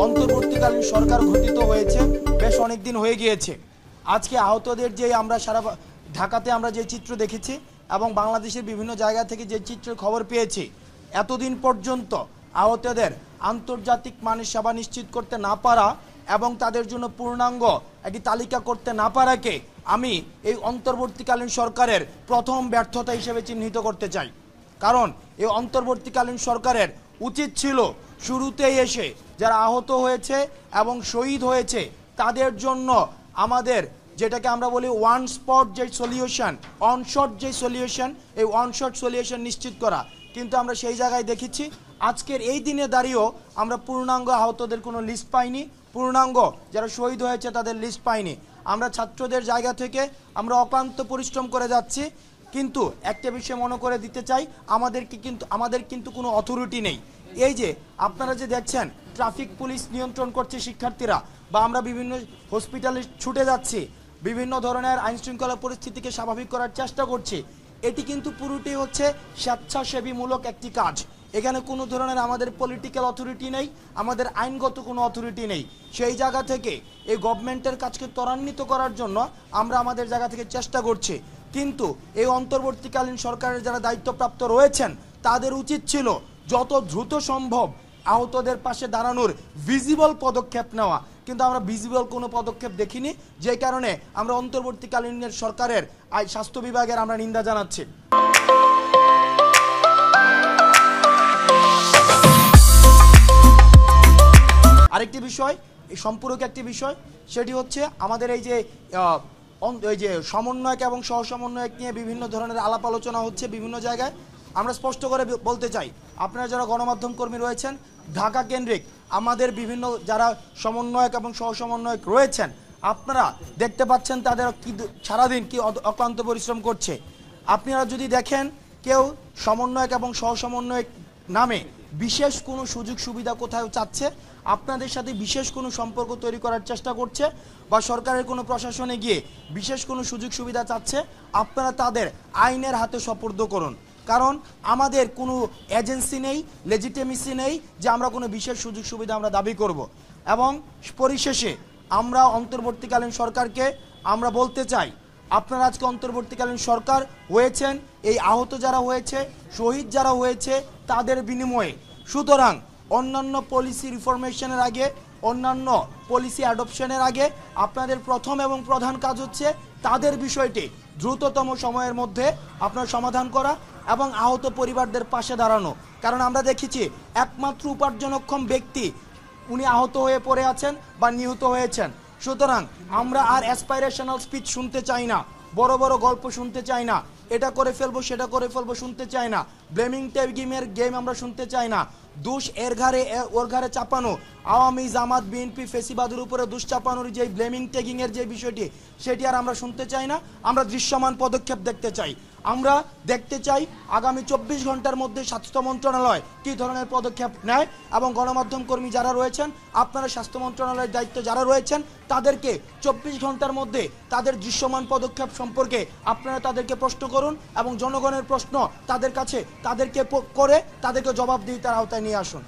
অন্তর্বর্তীকালীন সরকার গঠিত হয়েছে বেশ অনেক দিন হয়ে গিয়েছে। আজকে আহতদের যে আমরা সারা ঢাকাতে আমরা যে চিত্র দেখেছি এবং বাংলাদেশের বিভিন্ন জায়গা থেকে যে চিত্রের খবর পেয়েছি, এতদিন পর্যন্ত আহতদের আন্তর্জাতিক মানের সেবা নিশ্চিত করতে না পারা এবং তাদের জন্য পূর্ণাঙ্গ একটি তালিকা করতে না পারাকে আমি এই অন্তর্বর্তীকালীন সরকারের প্রথম ব্যর্থতা হিসেবে চিহ্নিত করতে চাই। কারণ এই অন্তর্বর্তীকালীন সরকারের উচিত ছিল শুরুতেই এসে যারা আহত হয়েছে এবং শহীদ হয়েছে তাদের জন্য আমাদের যেটাকে আমরা বলি ওয়ান স্পট যে সলিউশন, অন শট যে সলিউশন, এই ওয়ান শট সলিউশন নিশ্চিত করা। কিন্তু আমরা সেই জায়গায় দেখেছি আজকের এই দিনে দাঁড়িয়েও আমরা পূর্ণাঙ্গ আহতদের কোনো লিস্ট পাইনি, পূর্ণাঙ্গ যারা শহীদ হয়েছে তাদের লিস্ট পাইনি। আমরা ছাত্রদের জায়গা থেকে আমরা অক্লান্ত পরিশ্রম করে যাচ্ছি, কিন্তু একটা বিষয় মনে করে দিতে চাই, আমাদের কিন্তু কোনো অথরিটি নেই। এই যে আপনারা যে দেখছেন ট্রাফিক পুলিশ নিয়ন্ত্রণ করছে শিক্ষার্থীরা, বা আমরা বিভিন্ন হসপিটালে ছুটে যাচ্ছি, বিভিন্ন ধরনের আইনশৃঙ্খলা পরিস্থিতিকে স্বাভাবিক করার চেষ্টা করছি, এটি কিন্তু পুরোটি হচ্ছে স্বেচ্ছাসেবীমূলক একটি কাজ। এখানে কোনো ধরনের আমাদের পলিটিক্যাল অথরিটি নেই, আমাদের আইনগত কোনো অথরিটি নেই। সেই জায়গা থেকে এই গভর্নমেন্টের কাজকে ত্বরান্বিত করার জন্য আমরা আমাদের জায়গা থেকে চেষ্টা করছি। কিন্তু এই অন্তর্বর্তীকালীন সরকারের যারা দায়িত্বপ্রাপ্ত রয়েছেন তাদের উচিত ছিল যত দ্রুত সম্ভব আহতদের পাশে দাঁড়ানোর ভিজিবল পদক্ষেপ নেওয়া। কিন্তু আমরা ভিজিবল কোনো পদক্ষেপ দেখিনি, যে কারণে আমরা অন্তর্বর্তীকালীন সরকারের স্বাস্থ্য বিভাগের আমরা নিন্দা জানাচ্ছি। আরেকটি বিষয়, এই সম্পূরক একটি বিষয়, সেটি হচ্ছে আমাদের এই যে সমন্বয়ক এবং সহ সমন্বয়ক নিয়ে বিভিন্ন ধরনের আলাপ আলোচনা হচ্ছে বিভিন্ন জায়গায়। আমরা স্পষ্ট করে বলতে চাই, আপনারা যারা গণমাধ্যম কর্মী রয়েছেন ঢাকা কেন্দ্রিক আমাদের বিভিন্ন যারা সমন্বয়ক এবং সহ সমন্বয়ক রয়েছেন, আপনারা দেখতে পাচ্ছেন তাদের কি সারাদিন কি অক্লান্ত পরিশ্রম করছে। আপনারা যদি দেখেন কেউ সমন্বয়ক এবং সহ সমন্বয়ক নামে বিশেষ কোনো সুযোগ সুবিধা কোথাও চাচ্ছে, আপনাদের সাথে বিশেষ কোনো সম্পর্ক তৈরি করার চেষ্টা করছে, বা সরকারের কোনো প্রশাসনে গিয়ে বিশেষ কোনো সুযোগ সুবিধা চাচ্ছে, আপনারা তাদের আইনের হাতে সোপর্দ করুন। কারণ আমাদের কোনো এজেন্সি নেই, লেজিটিমেসি নেই যে আমরা কোনো বিশেষ সুযোগ সুবিধা আমরা দাবি করব। এবং পরিশেষে আমরা অন্তর্বর্তীকালীন সরকারকে আমরা বলতে চাই, আপনারা আজকে অন্তর্বর্তীকালীন সরকার হয়েছেন এই আহত যারা হয়েছে, শহীদ যারা হয়েছে তাদের বিনিময়ে। সুতরাং অন্যান্য পলিসি রিফরমেশনের আগে, অন্যান্য পলিসি অ্যাডপশনের আগে আপনাদের প্রথম এবং প্রধান কাজ হচ্ছে তাদের বিষয়টি দ্রুততম সময়ের মধ্যে আপনার সমাধান করা এবং আহত পরিবারদের পাশে দাঁড়ানো। কারণ আমরা দেখেছি একমাত্র উপার্জনক্ষম ব্যক্তি উনি আহত হয়ে পড়ে আছেন বা নিহত হয়েছেন। সুতরাং আমরা আর অ্যাসপাইরেশনাল স্পিচ শুনতে চাই না, বড় বড় গল্প শুনতে চাই না, এটা করে ফেলবো সেটা করে ফেলবো শুনতে চাই না, ব্লেমিং টেগিমের গেম আমরা শুনতে চাই না, দোষ এর ঘাড়ে ওর ঘাড়ে চাপানো, আওয়ামী জামাত বিএনপি ফেসিবাদের উপরে দোষ চাপানোর যে ব্লেমিং টেগিংয়ের যে বিষয়টি সেটি আর আমরা শুনতে চাই না। আমরা দৃশ্যমান পদক্ষেপ দেখতে চাই। আমরা দেখতে চাই আগামী 24 ঘন্টার মধ্যে স্বাস্থ্য মন্ত্রণালয় কী ধরনের পদক্ষেপ নেয়, এবং গণমাধ্যম কর্মী যারা রয়েছেন আপনারা স্বাস্থ্য মন্ত্রণালয়ের দায়িত্ব যারা রয়েছেন তাদেরকে 24 ঘন্টার মধ্যে তাদের দৃশ্যমান পদক্ষেপ সম্পর্কে আপনারা তাদেরকে প্রশ্ন করুন, এবং জনগণের প্রশ্ন তাদের কাছে তাদেরকে করে তাদেরকে জবাবদিহিতার আওতায় নিয়ে আসুন।